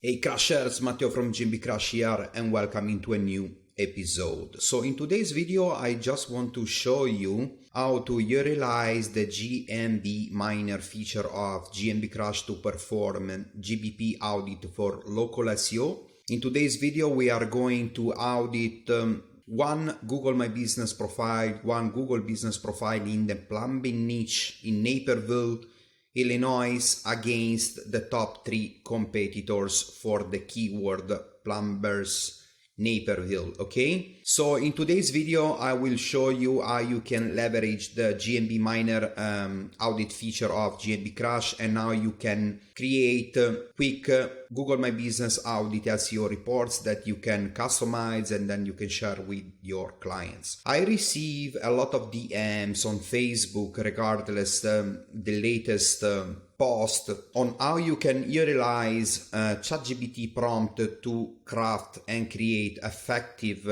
Hey Crashers, Matteo from GBP Crash here and welcome into a new episode. So in today's video I just want to show you how to utilize the GMB miner feature of GMB Crash to perform GBP audit for local SEO. In today's video we are going to audit one Google My Business profile, one Google Business profile in the plumbing niche in Naperville, Illinois, against the top 3 competitors for the keyword plumbers Naperville. Okay, so in today's video I will show you how you can leverage the GMB miner audit feature of GMB Crash, and now you can create quick Google My Business audit SEO reports that you can customize and then you can share with your clients. I receive a lot of DMs on Facebook regardless the latest post on how you can utilize Chat GPT prompt to craft and create effective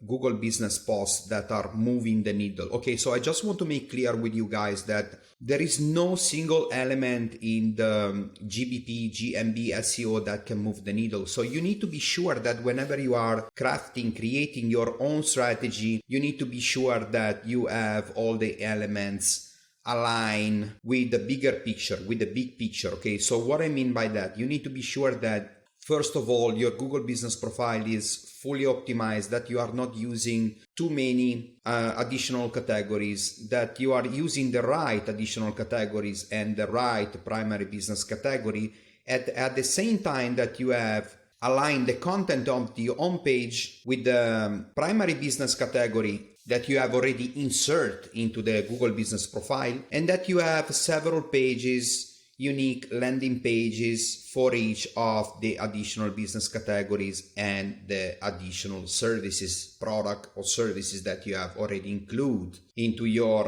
Google Business posts that are moving the needle. Okay, so I just want to make clear with you guys that there is no single element in the GMB SEO that can move the needle. So you need to be sure that whenever you are creating your own strategy, you need to be sure that you have all the elements align with the bigger picture, with the big picture. Okay, so what I mean by that, you need to be sure that first of all your Google Business profile is fully optimized, that you are not using too many additional categories, that you are using the right additional categories and the right primary business category, at the same time that you have aligned the content of the home page with the primary business category that you have already inserted into the Google Business profile, and that you have several pages, unique landing pages for each of the additional business categories and the additional services, product or services that you have already included into your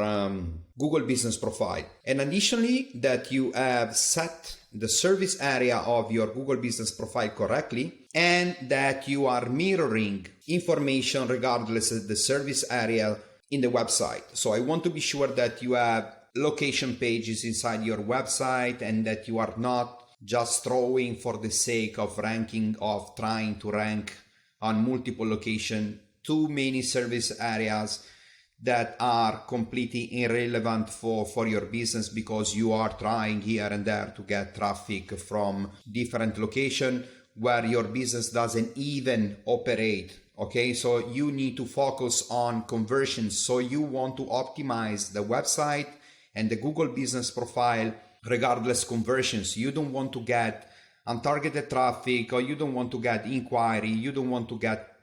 Google Business profile. And additionally, that you have set the service area of your Google Business profile correctly, and that you are mirroring information regardless of the service area in the website. So I want to be sure that you have location pages inside your website and that you are not just throwing for the sake of ranking, of trying to rank on multiple locations, too many service areas that are completely irrelevant for your business because you are trying here and there to get traffic from different locations where your business doesn't even operate. Okay, so you need to focus on conversions. So you want to optimize the website and the Google Business profile regardless conversions. You don't want to get untargeted traffic, or you don't want to get inquiry, you don't want to get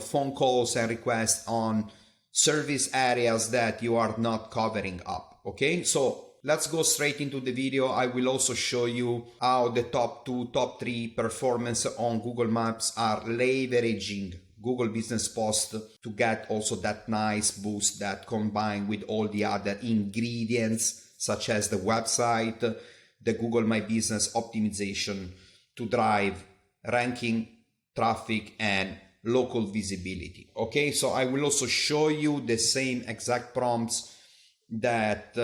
phone calls and requests on service areas that you are not covering up. Okay, so let's go straight into the video. I will also show you how the top 2, top 3 performance on Google Maps are leveraging Google Business Post to get also that nice boost that combined with all the other ingredients such as the website, the Google My Business optimization to drive ranking, traffic, and local visibility. Okay, so I will also show you the same exact prompts that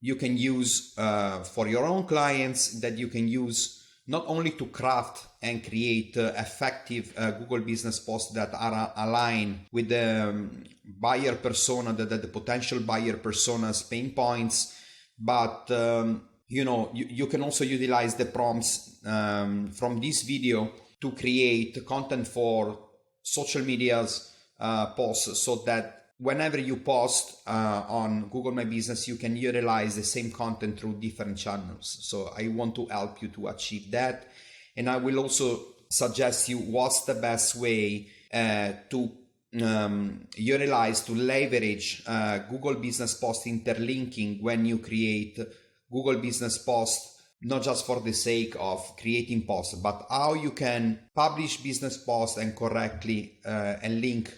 you can use for your own clients, that you can use not only to craft and create effective Google Business posts that are aligned with the buyer persona, the potential buyer persona's pain points, but you can also utilize the prompts from this video to create content for social media's posts, so that whenever you post on Google My Business, you can utilize the same content through different channels. So I want to help you to achieve that. And I will also suggest you what's the best way to utilize, to leverage Google Business Post interlinking when you create Google Business Post, not just for the sake of creating posts, but how you can publish business posts and correctly and link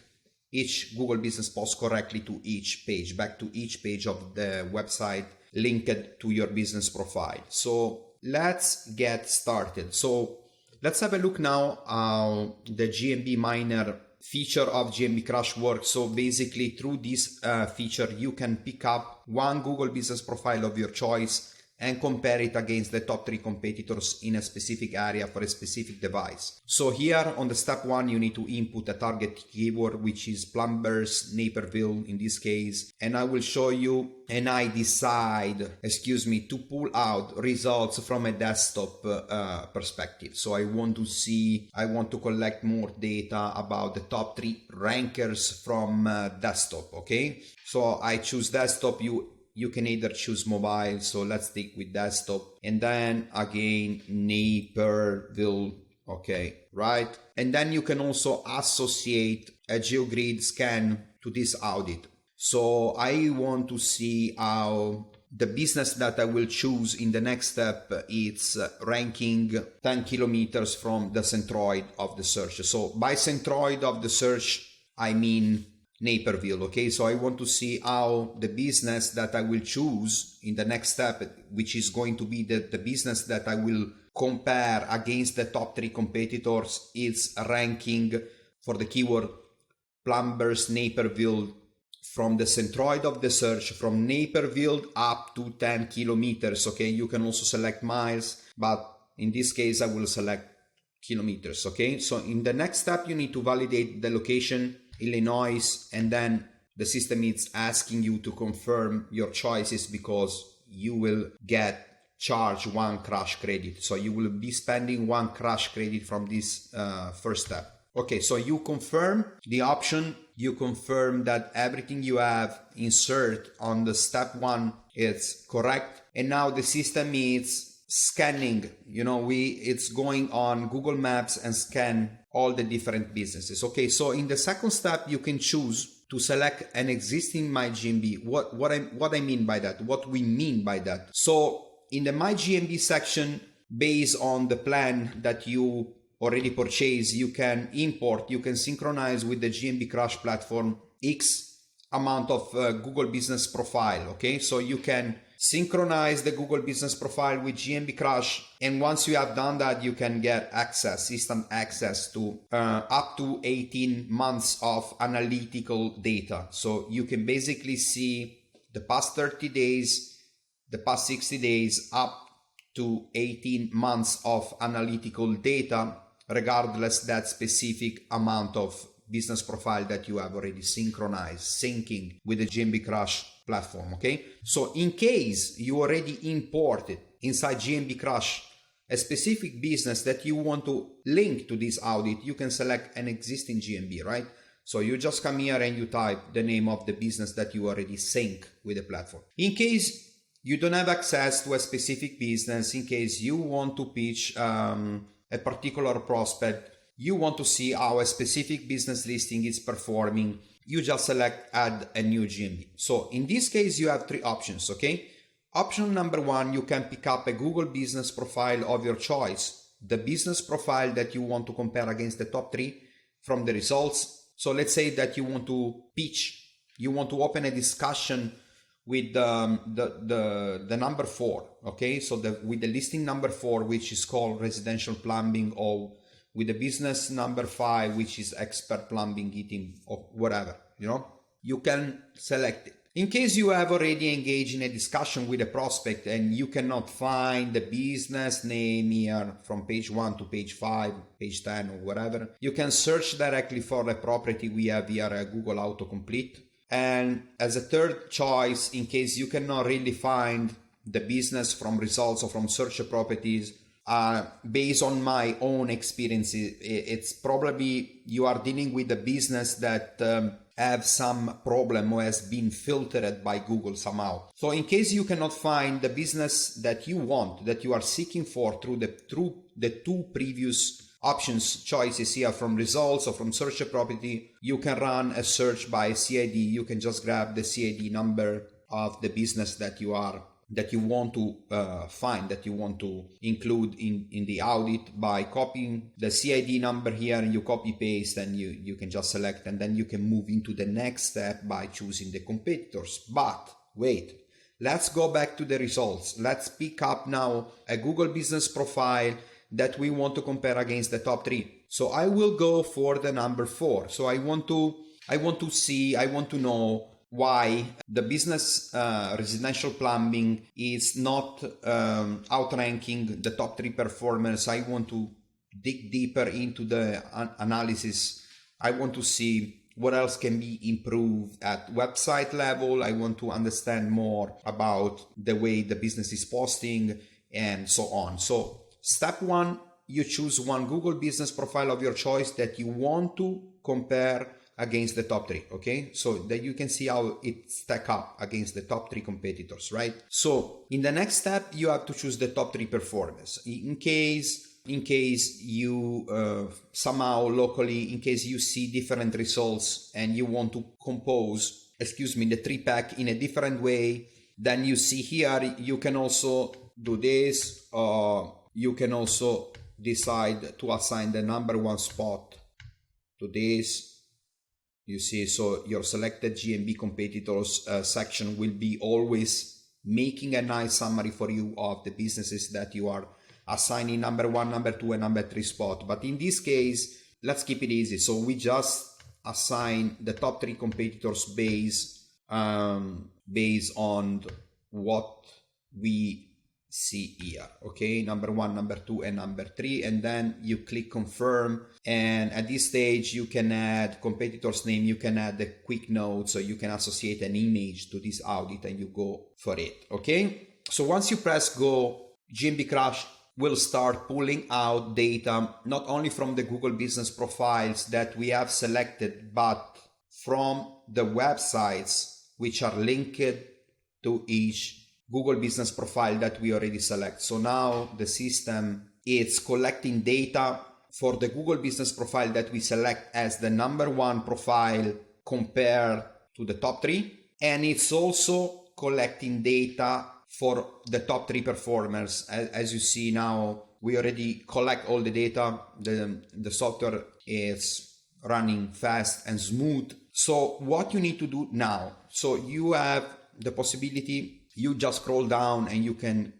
each Google Business post correctly to each page, back to each page of the website linked to your business profile. So let's get started. So let's have a look now how the GMB miner feature of GMB Crash works. So basically through this feature, you can pick up one Google Business profile of your choice and compare it against the top 3 competitors in a specific area for a specific device. So here on the step 1, you need to input a target keyword, which is plumbers, Naperville in this case, and I will show you, and I decide, to pull out results from a desktop perspective. So I want to collect more data about the top 3 rankers from desktop, okay? So I choose desktop, you can either choose mobile, so let's stick with desktop, and then again Naperville, okay, right? And then you can also associate a GeoGrid scan to this audit. So I want to see how the business that I will choose in the next step is ranking 10 kilometers from the centroid of the search. So by centroid of the search, I mean Naperville, okay? So I want to see how the business that I will choose in the next step, which is going to be the business that I will compare against the top 3 competitors, is ranking for the keyword plumbers Naperville from the centroid of the search, from Naperville up to 10 kilometers, okay? You can also select miles, but in this case I will select kilometers, okay? So in the next step, you need to validate the location, Illinois, and then the system is asking you to confirm your choices because you will get charged 1 crash credit. So you will be spending 1 crash credit from this first step. Okay, so you confirm the option, you confirm that everything you have insert on the step 1 is correct, and now the system is scanning, it's going on Google Maps and scan all the different businesses. Okay, so in the second step, you can choose to select an existing MyGMB. What I mean by that, what we mean by that. So in the MyGMB section, based on the plan that you already purchased, you can import, you can synchronize with the GMB Crash platform X amount of Google Business Profile. Okay, so you can synchronize the Google Business Profile with GMB Crash, and once you have done that, you can get instant access to up to 18 months of analytical data. So you can basically see the past 30 days, the past 60 days, up to 18 months of analytical data, regardless that specific amount of business profile that you have already synchronized, syncing with the GMB Crash platform, okay? So in case you already imported inside GMB Crash a specific business that you want to link to this audit, you can select an existing GMB, right? So you just come here and you type the name of the business that you already sync with the platform. In case you don't have access to a specific business, in case you want to pitch a particular prospect, you want to see how a specific business listing is performing, you just select add a new GMB. So in this case, you have 3 options, okay? Option number 1, you can pick up a Google business profile of your choice, the business profile that you want to compare against the top 3 from the results. So let's say that you want to pitch, you want to open a discussion with the number 4, okay? So with the listing number 4, which is called residential plumbing, or with the business number 5, which is expert plumbing, heating, or whatever, you can select it. In case you have already engaged in a discussion with a prospect and you cannot find the business name here from page 1 to page 5, page 10 or whatever, you can search directly for the property we have here at Google Autocomplete. And as a third choice, in case you cannot really find the business from results or from search properties, based on my own experiences, it's probably you are dealing with a business that have some problem or has been filtered by Google somehow. So in case you cannot find the business that you want, that you are seeking for through the 2 previous options choices here from results or from search property, you can run a search by CID. You can just grab the CID number of the business that you want to find, that you want to include in the audit, by copying the CID number here, and you copy paste, and you can just select, and then you can move into the next step by choosing the competitors. But wait, let's go back to the results. Let's pick up now a Google business profile that we want to compare against the top 3. So I will go for the number 4. So I want to know why the business residential plumbing is not outranking the top 3 performers. I want to dig deeper into the analysis. I want to see what else can be improved at website level. I want to understand more about the way the business is posting and so on. So step 1, you choose one Google business profile of your choice that you want to compare against the top 3, okay? So that you can see how it stack up against the top 3 competitors, right? So in the next step, you have to choose the top 3 performers. In case you somehow locally, in case you see different results and you want to compose, the 3-pack in a different way, then you see here, you can also do this, you can also decide to assign the number 1 spot to this. You see, so your selected GMB competitors section will be always making a nice summary for you of the businesses that you are assigning number 1, number 2, and number 3 spot. But in this case, let's keep it easy. So we just assign the top 3 competitors based on what we see here, okay? Number 1, number 2, and number 3, and then you click confirm. And at this stage, you can add competitor's name, you can add a quick note, so you can associate an image to this audit and you go for it, okay? So once you press go, GMB Crush will start pulling out data not only from the Google business profiles that we have selected, but from the websites which are linked to each Google business profile that we already select. So now the system is collecting data for the Google business profile that we select as the number 1 profile compared to the top 3. And it's also collecting data for the top 3 performers. As you see now, we already collect all the data. The software is running fast and smooth. So what you need to do now, so you have the possibility, you just scroll down and you can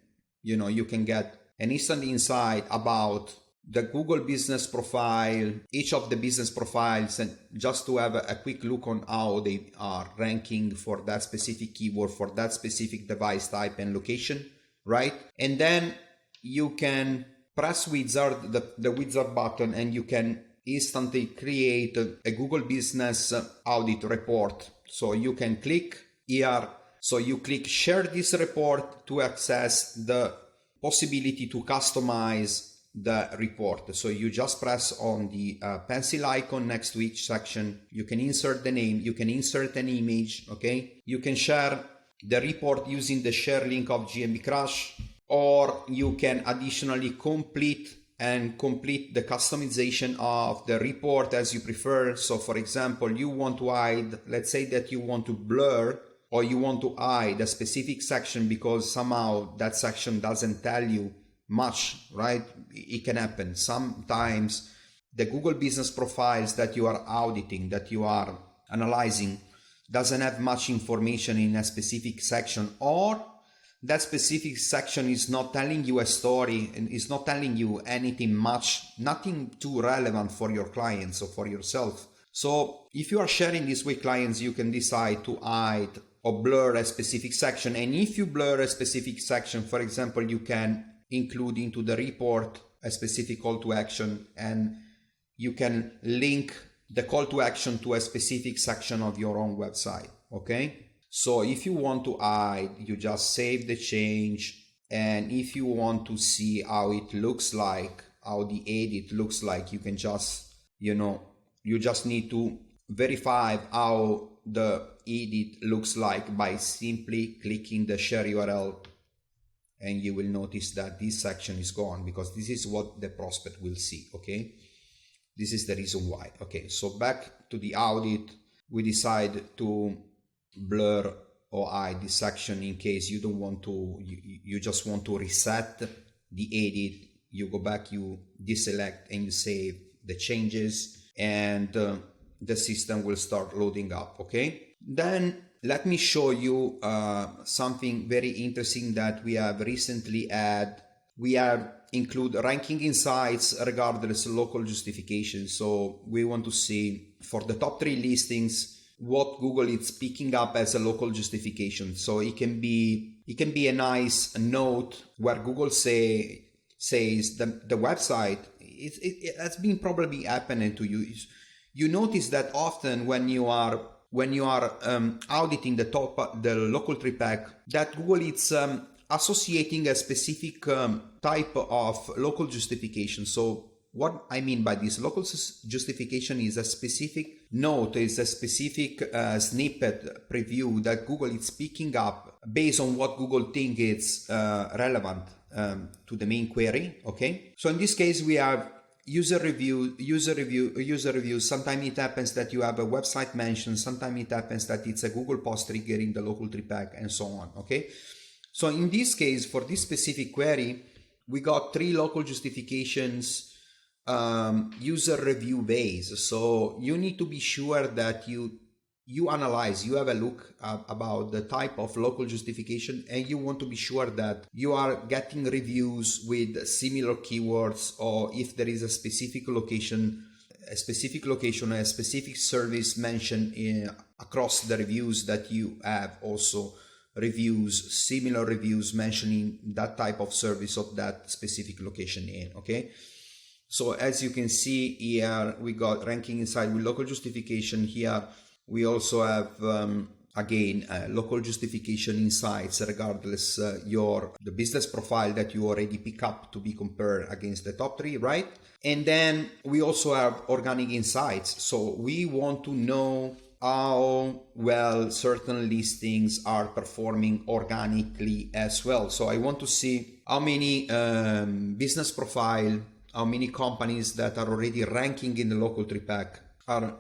get an instant insight about the Google business profile, each of the business profiles, and just to have a quick look on how they are ranking for that specific keyword, for that specific device type and location, right? And then you can press wizard, the wizard button, and you can instantly create a Google business audit report. So you can click here. So you click share this report to access the possibility to customize the report. So you just press on the pencil icon next to each section. You can insert the name, you can insert an image, okay? You can share the report using the share link of GMB Crush, or you can additionally complete the customization of the report as you prefer. So for example, you want to hide, let's say that you want to blur or you want to hide a specific section because somehow that section doesn't tell you much, right? It can happen. Sometimes the Google business profiles that you are auditing, that you are analyzing, doesn't have much information in a specific section, or that specific section is not telling you a story and is not telling you anything much, nothing too relevant for your clients or for yourself. So if you are sharing this with clients, you can decide to hide or blur a specific section. And if you blur a specific section, for example, you can include into the report a specific call to action, and you can link the call to action to a specific section of your own website, okay? So if you want to hide, you just save the change. And if you want to see how it looks like, how the edit looks like, you can just, you just need to verify how the edit looks like by simply clicking the share URL, and you will notice that this section is gone because this is what the prospect will see, okay? This is the reason why. Okay, so back to the audit, we decide to blur or hide this section in case you don't want to, you just want to reset the edit. You go back, you deselect and you save the changes, and the system will start loading up, okay? Then let me show you something very interesting that we have recently added. We have include ranking insights regardless of local justification. So we want to see for the top 3 listings what Google is picking up as a local justification. So it can be a nice note where Google says the website, it has been probably happening to you. You notice that often when you are auditing the local tree pack, that Google is associating a specific type of local justification. So what I mean by this local justification is a specific note, is a specific snippet preview that Google is picking up based on what Google thinks is relevant to the main query. Okay, so in this case we have user review. Sometimes it happens that you have a website mention, sometimes it happens that it's a Google post triggering the local tree pack, and so on. Okay, so in this case, for this specific query, we got 3 local justifications user review base. So you need to be sure that you analyze, you have a look about the type of local justification, and you want to be sure that you are getting reviews with similar keywords, or if there is a specific location, a specific service mentioned across the reviews, that you have also reviews, similar reviews mentioning that type of service of that specific location in. Okay, so as you can see here, we got ranking inside with local justification. Here we also have again local justification insights, regardless the business profile that you already pick up to be compared against the top 3, right? And then we also have organic insights. So we want to know how well certain listings are performing organically as well. So I want to see how many business profile, how many companies that are already ranking in the local tree pack are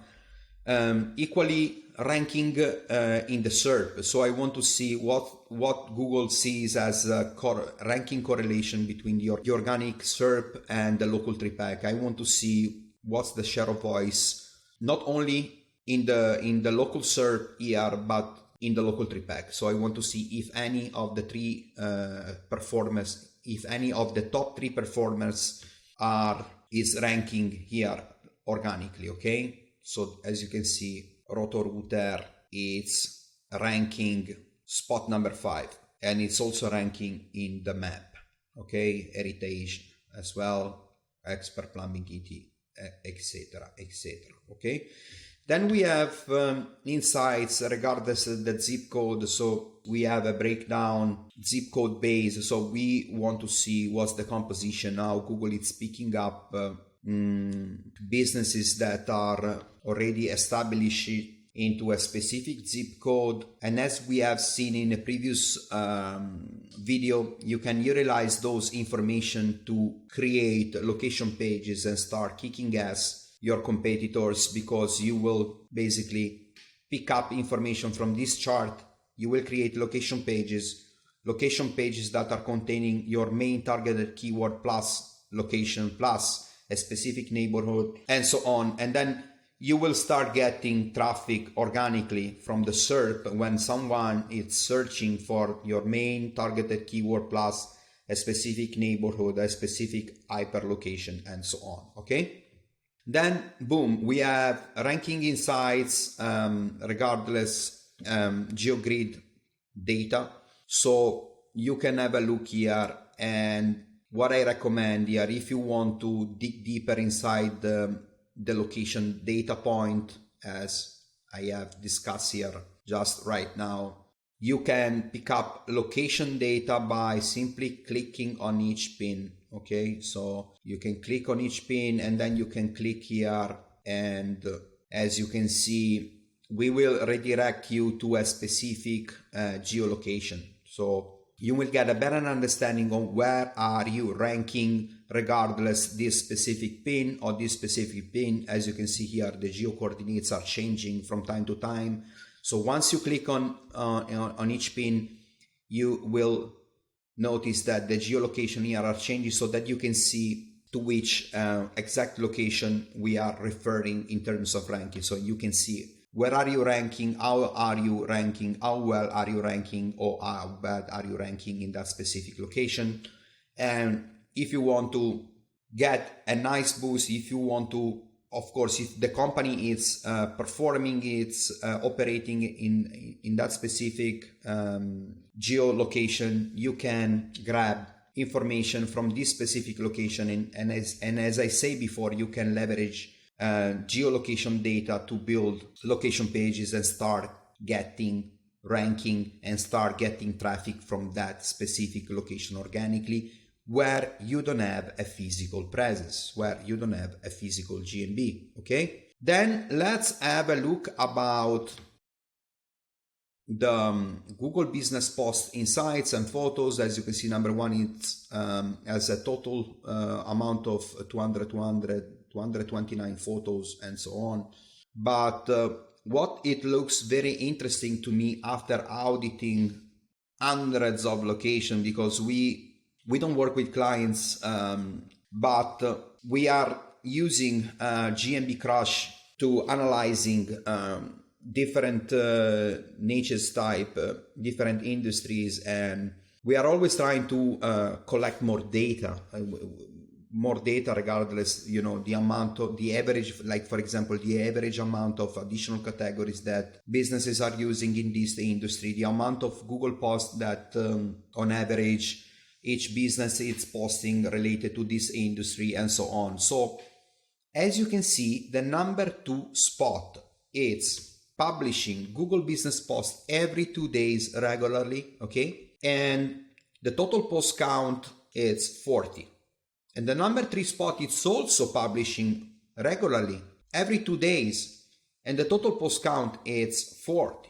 equally ranking in the SERP. So I want to see what Google sees as a ranking correlation between the organic SERP and the local tree pack. I want to see what's the share of voice, not only in the local SERP here, but in the local tree pack. So I want to see if any of the top 3 performers is ranking here organically. Okay, so as you can see, Roto-Rooter is ranking spot number 5, and it's also ranking in the map. Okay, Heritage as well, Expert Plumbing ET, etc. Okay, then we have insights regardless of the zip code. So we have a breakdown zip code base. So we want to see what's the composition, how Google is picking up businesses that are already established into a specific zip code. And as we have seen in a previous video, you can utilize those information to create location pages and start kicking ass your competitors, because you will basically pick up information from this chart. You will create location pages that are containing your main targeted keyword plus location plus a specific neighborhood and so on. And then you will start getting traffic organically from the SERP when someone is searching for your main targeted keyword plus a specific neighborhood, a specific hyperlocation, and so on. Okay, then boom, we have ranking insights regardless GeoGrid data. So you can have a look here, and what I recommend here, if you want to dig deeper inside the location data point, as I have discussed here just right now, you can pick up location data by simply clicking on each pin. Okay, so you can click on each pin, and then you can click here, and as you can see, we will redirect you to a specific geolocation. So you will get a better understanding on where are you ranking regardless this specific pin or this specific pin. As you can see here, the geo coordinates are changing from time to time. So once you click on each pin, you will notice that the geolocation here are changing, so that you can see to which exact location we are referring in terms of ranking. So you can see where are you ranking, how are you ranking, how well are you ranking, or how bad are you ranking in that specific location. And if you want to get a nice boost, if you want to of course, if the company is performing, it's operating in that specific geolocation, you can grab information from this specific location, and as I say before, you can leverage geolocation data to build location pages and start getting ranking and start getting traffic from that specific location organically, where you don't have a physical presence, where you don't have a physical GMB. Okay, then let's have a look about the Google Business Post Insights and Photos. As you can see, number one, it's has a total amount of 229 photos and so on. But what it looks very interesting to me after auditing hundreds of locations, because we don't work with clients, but we are using GMB Crush to analyzing different niches type, different industries, and we are always trying to collect more data regardless, the amount of the average, like for example, the average amount of additional categories that businesses are using in this industry, the amount of Google posts that on average each business is posting related to this industry, and so on. So as you can see, the number 2 spot is publishing Google Business Post every 2 days regularly, okay? And the total post count is 40. And the number 3 spot is also publishing regularly every 2 days, and the total post count is 40.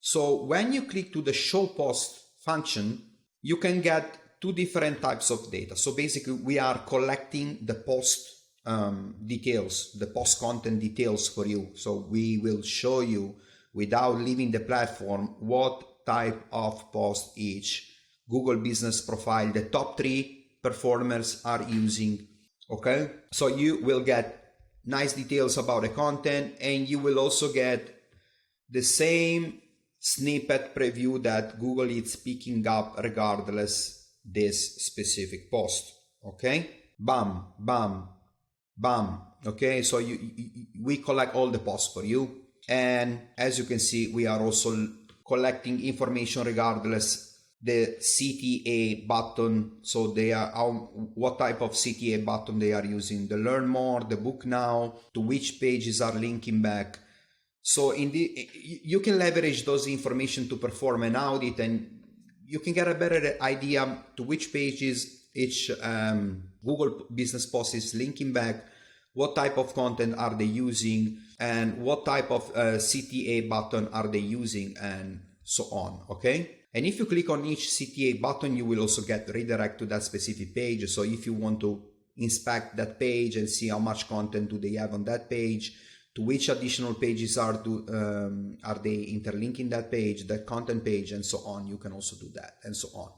So when you click to the show post function, you can get 2 different types of data. So basically we are collecting the post details, the post content details for you. So we will show you, without leaving the platform, what type of post each Google business profile, the top 3 performers are using. Okay, so you will get nice details about the content, and you will also get the same snippet preview that Google is picking up regardless this specific post. Okay, bam, bam, bam. Okay, so we collect all the posts for you, and as you can see, we are also collecting information regardless the CTA button. So they are what type of CTA button they are using, the learn more, the book now, to which pages are linking back. So you can leverage those information to perform an audit, and you can get a better idea to which pages each Google Business Post is linking back, what type of content are they using, and what type of CTA button are they using, and so on. Okay, and if you click on each CTA button, you will also get redirect to that specific page. So if you want to inspect that page and see how much content do they have on that page, to which additional pages are they interlinking that page, that content page, and so on, you can also do that, and so on.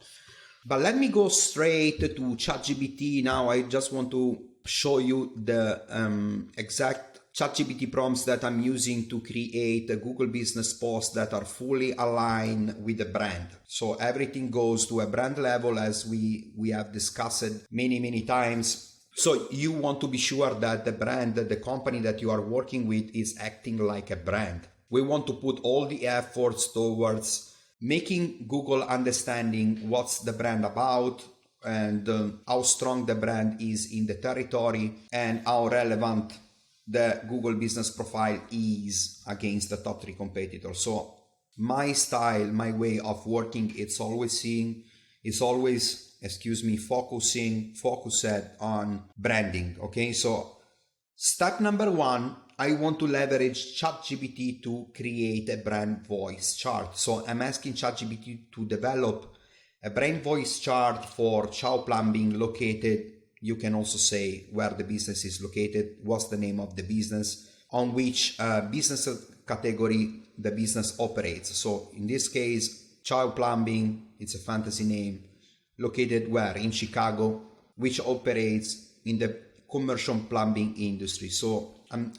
But let me go straight to Chat GPT now. I just want to show you the exact Chat GPT prompts that I'm using to create a Google Business Posts that are fully aligned with the brand. So everything goes to a brand level, as we have discussed many times. So you want to be sure that the brand, that the company that you are working with is acting like a brand. We want to put all the efforts towards making Google understanding what's the brand about, and how strong the brand is in the territory, and how relevant the Google business profile is against the top 3 competitors. So my style, my way of working, it's always focused on branding. Okay, so step number 1, I want to leverage ChatGPT to create a brand voice chart. So I'm asking ChatGPT to develop a brand voice chart for Chow Plumbing located. You can also say where the business is located, what's the name of the business, on which business category the business operates. So in this case, Chow Plumbing, it's a fantasy name, located where? In Chicago, which operates in the commercial plumbing industry. So I'm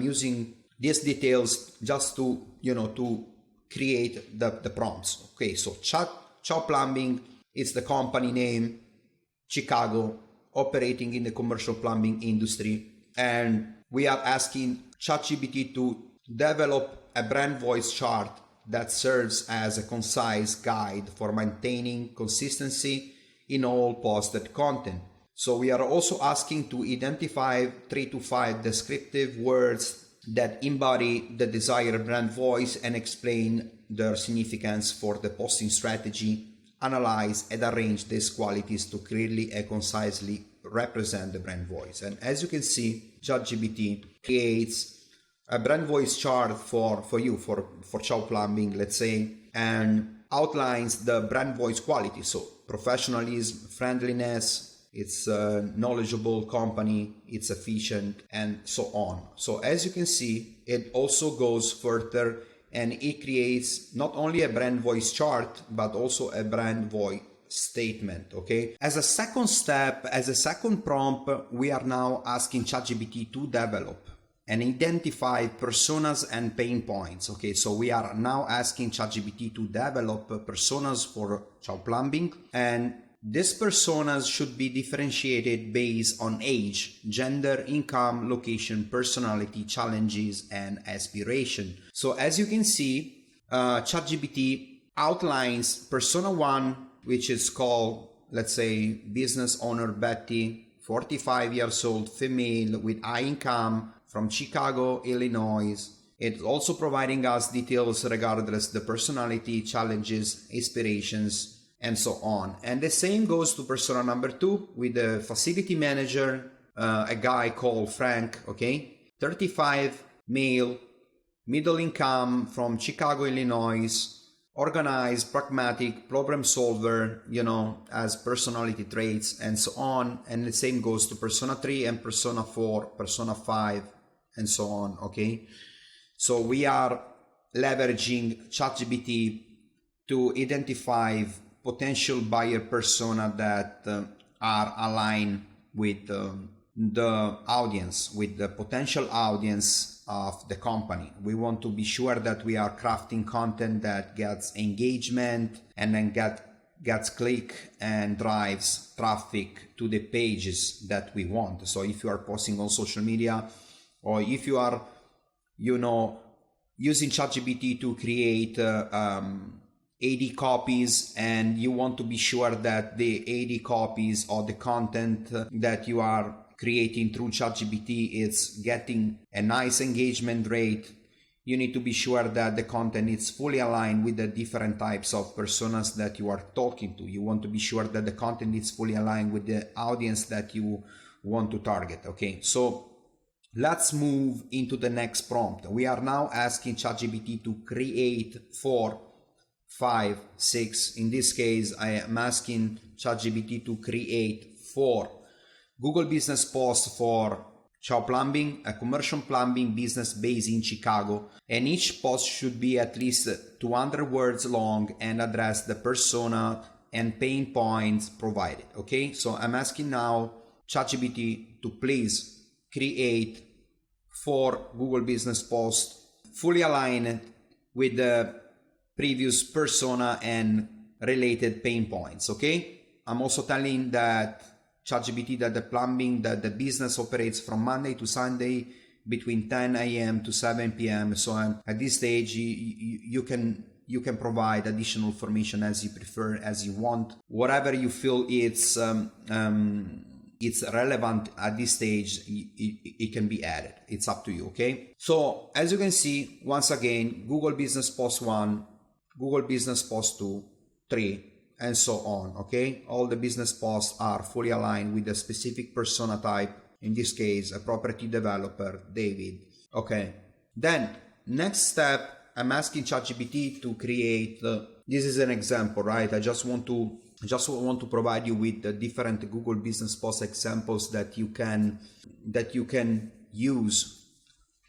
using these details just to, to create the prompts. Okay, so Chow Plumbing, it's the company name, Chicago, operating in the commercial plumbing industry, and we are asking ChatGPT to develop a brand voice chart that serves as a concise guide for maintaining consistency in all posted content. So we are also asking to identify 3 to 5 descriptive words that embody the desired brand voice and explain their significance for the posting strategy. Analyze and arrange these qualities to clearly and concisely represent the brand voice. And as you can see, ChatGPT creates a brand voice chart for you, for Ciao Plumbing, let's say, and outlines the brand voice quality. So professionalism, friendliness, it's a knowledgeable company, it's efficient, and so on. So as you can see, it also goes further and it creates not only a brand voice chart, but also a brand voice statement. Okay, as a second step, as a second prompt, we are now asking ChatGPT to develop and identify personas and pain points. Okay, so we are now asking ChatGPT to develop personas for Ciao Plumbing, and these personas should be differentiated based on age, gender, income, location, personality, challenges, and aspiration. So as you can see, ChatGPT outlines persona 1, which is called, let's say, business owner Betty, 45 years old, female with high income from Chicago, Illinois. It's also providing us details regardless the personality, challenges, aspirations, and so on. And the same goes to persona number 2 with the facility manager, a guy called Frank, okay, 35, male, middle income from Chicago, Illinois, organized, pragmatic, problem solver, as personality traits, and so on. And the same goes to persona 3 and persona 4, persona 5, and so on. Okay, so we are leveraging ChatGPT to identify potential buyer persona that are aligned with the audience, with the potential audience of the company. We want to be sure that we are crafting content that gets engagement and then gets click and drives traffic to the pages that we want. So if you are posting on social media, or if you are, using ChatGPT to create 80 copies, and you want to be sure that the 80 copies or the content that you are creating through ChatGPT is getting a nice engagement rate, you need to be sure that the content is fully aligned with the different types of personas that you are talking to. You want to be sure that the content is fully aligned with the audience that you want to target. Okay, so let's move into the next prompt. We are now asking ChatGPT to create 4, 5, 6. In this case, I am asking ChatGPT to create 4 Google business posts for Ciao Plumbing, a commercial plumbing business based in Chicago, and each post should be at least 200 words long and address the persona and pain points provided. Okay, so I'm asking now ChatGPT to please create 4 Google business posts fully aligned with the previous persona and related pain points. Okay, I'm also telling that ChatGPT that the business operates from Monday to Sunday between 10 a.m. to 7 p.m. So at this stage, you can provide additional information as you prefer, as you want, whatever you feel it's relevant at this stage. It can be added. It's up to you. Okay. So as you can see, once again, Google Business Post 1, Google Business Post 2, 3. And so on. Okay, all the business posts are fully aligned with a specific persona type, in this case a property developer, David. Okay, then next step, I'm asking ChatGPT to create this is an example, right? I just want to provide you with the different Google business post examples that you can use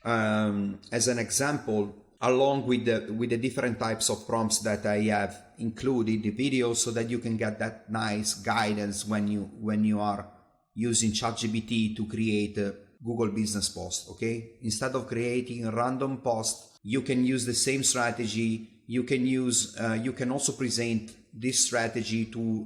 as an example, along with the different types of prompts that I have included in the video, so that you can get that nice guidance when you are using ChatGPT to create a Google business post. Okay, instead of creating a random post, you can use the same strategy. You can also present this strategy to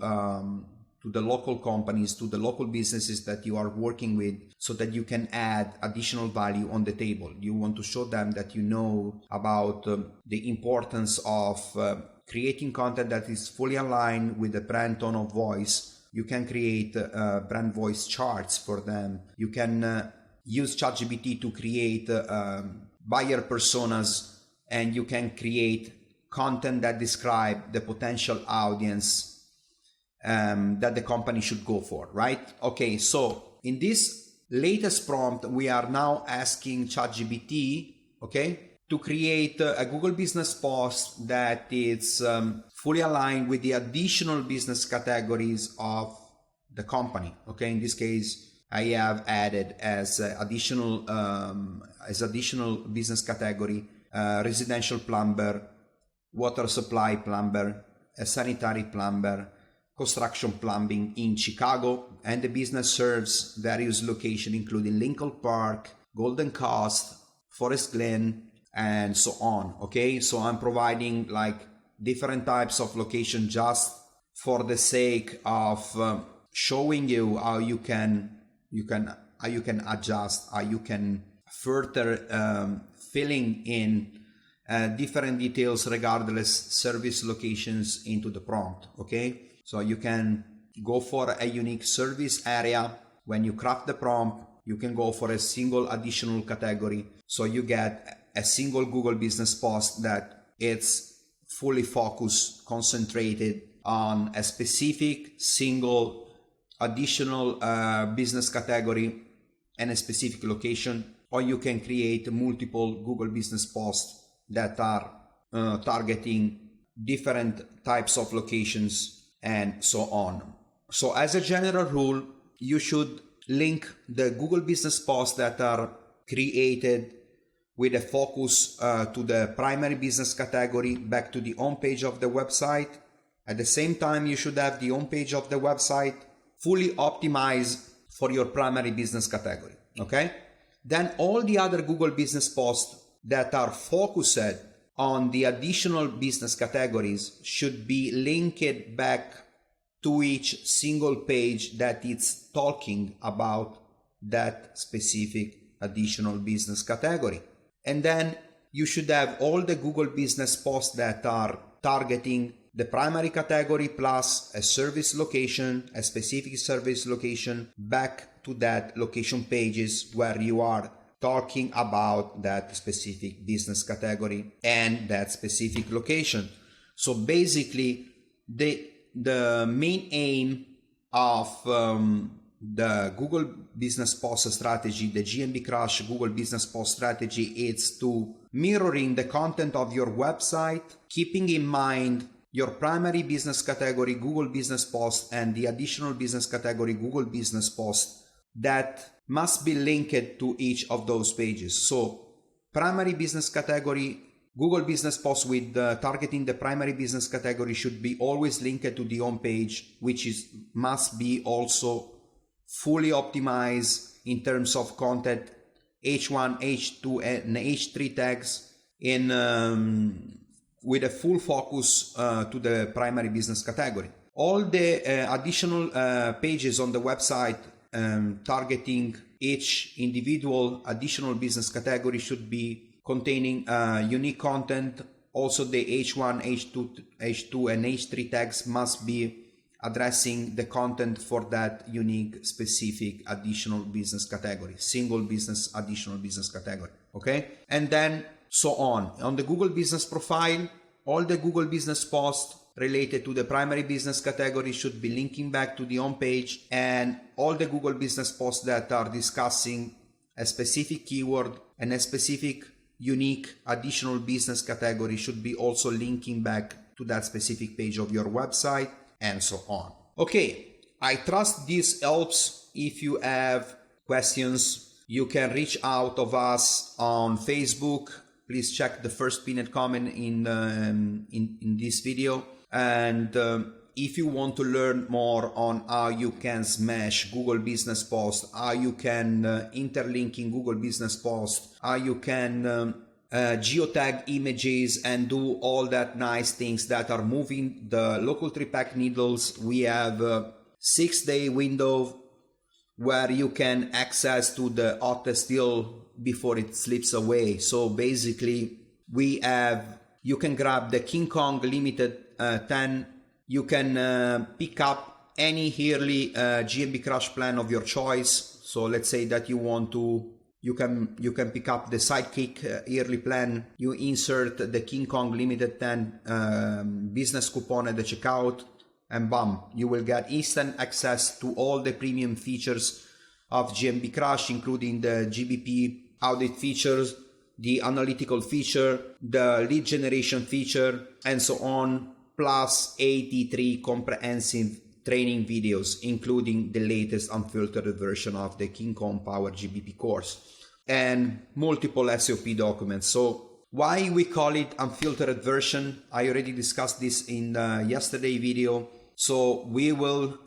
to the local companies, to the local businesses that you are working with, so that you can add additional value on the table. You want to show them that you know about the importance of creating content that is fully aligned with the brand tone of voice. You can create brand voice charts for them. You can use Chat GPT to create buyer personas, and you can create content that describe the potential audience that the company should go for, right? Okay, so in this latest prompt, we are now asking Chat GPT, okay, to create a Google business post that is fully aligned with the additional business categories of the company. Okay, in this case, I have added as additional business category residential plumber, water supply plumber, a sanitary plumber, construction plumbing in Chicago, and the business serves various locations including Lincoln Park, Golden Coast, Forest Glen, and so on. Okay, so I'm providing like different types of location just for the sake of showing you how you can adjust, how you can further filling in different details regardless service locations into the prompt. Okay, so you can go for a unique service area. When you craft the prompt, you can go for a single additional category, so you get a single Google business post that it's fully focused, concentrated on a specific single additional business category and a specific location. Or you can create multiple Google business posts that are targeting different types of locations and so on. So as a general rule, you should link the Google business posts that are created with a focus to the primary business category back to the home page of the website. At the same time, you should have the home page of the website fully optimized for your primary business category. Okay? Then all the other Google business posts that are focused on the additional business categories should be linked back to each single page that it's talking about that specific additional business category. And then you should have all the Google business posts that are targeting the primary category plus a service location, a specific service location, back to that location pages where you are talking about that specific business category and that specific location. So basically, the main aim of the Google Business Post strategy, the GMB Crush Google Business Post strategy, is to mirroring the content of your website, keeping in mind your primary business category Google Business Post and the additional business category Google Business Post that must be linked to each of those pages. So primary business category Google Business Post with targeting the primary business category should be always linked to the home page, which must be also fully optimized in terms of content H1, H2, and H3 tags with a full focus to the primary business category. All the additional pages on the website targeting each individual additional business category should be containing unique content. Also the H1, H2, and H3 tags must be addressing the content for that unique specific additional business category, single business additional business category. Okay, and then so on the Google business profile, all the Google business posts related to the primary business category should be linking back to the home page, and all the Google business posts that are discussing a specific keyword and a specific unique additional business category should be also linking back to that specific page of your website, and so on. Okay, I trust this helps. If you have questions, you can reach out of us on Facebook. Please check the first pinned comment in this video. And if you want to learn more on how you can smash Google Business Post, how you can interlink in Google Business Post, how you can geotag images and do all that nice things that are moving the local 3-pack needles, we have 6-day window where you can access to the hottest deal before it slips away. So basically you can grab the King Kong Limited 10. You can pick up any yearly GMB Crash plan of your choice. So let's say that you want to, you can pick up the Sidekick yearly plan. You insert the King Kong Limited 10 business coupon at the checkout, and bam, you will get instant access to all the premium features of GMB Crash, including the GBP Audit features, the analytical feature, the lead generation feature, and so on, plus 83 comprehensive training videos, including the latest unfiltered version of the King Kong Power GBP course, and multiple SOP documents. So why we call it unfiltered version, I already discussed this in the yesterday video. So we will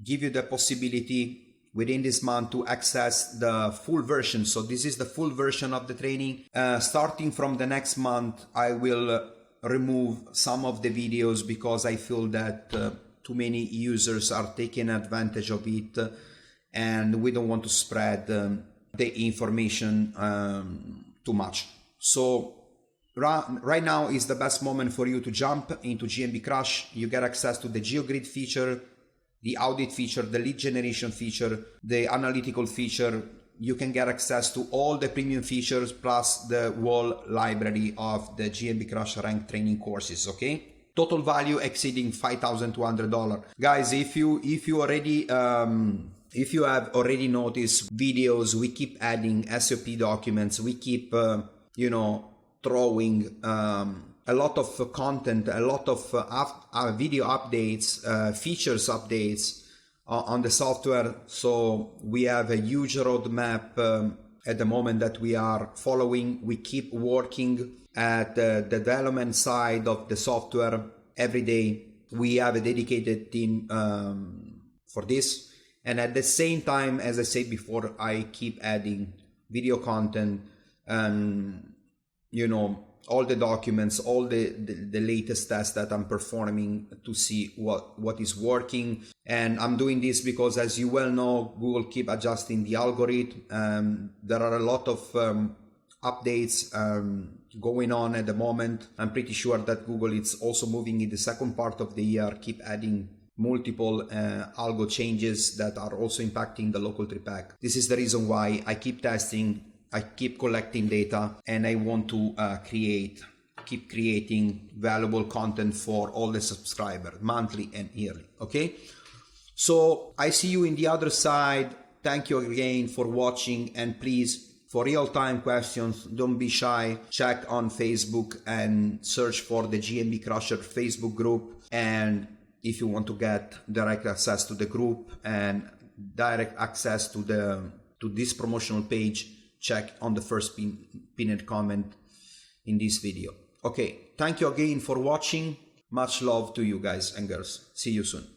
give you the possibility within this month to access the full version. So this is the full version of the training. Starting from the next month, I will remove some of the videos because I feel that too many users are taking advantage of it, and we don't want to spread the information too much. So right now is the best moment for you to jump into GMB Crash. You get access to the GeoGrid feature, the audit feature, the lead generation feature, the analytical feature. You can get access to all the premium features plus the whole library of the GMB Crash ranked training courses, okay? Total value exceeding $5,200. Guys, if you have already noticed videos, we keep adding SOP documents, we keep, throwing a lot of content, a lot of video updates, features updates on the software. So we have a huge roadmap at the moment that we are following. We keep working at the development side of the software every day. We have a dedicated team for this. And at the same time, as I said before, I keep adding video content and, all the documents, all the latest tests that I'm performing to see what is working. And I'm doing this because, as you well know, Google keep adjusting the algorithm. There are a lot of updates going on at the moment. I'm pretty sure that Google is also moving in the second part of the year, keep adding multiple algo changes that are also impacting the local trip pack. This is the reason why I keep testing, I keep collecting data, and I want to keep creating valuable content for all the subscribers, monthly and yearly, okay? So I see you in the other side. Thank you again for watching, and please, for real-time questions, don't be shy. Check on Facebook and search for the GMB Crusher Facebook group. And if you want to get direct access to the group and direct access to this promotional page, check on the first pinned comment in this video. Okay, thank you again for watching. Much love to you guys and girls. See you soon.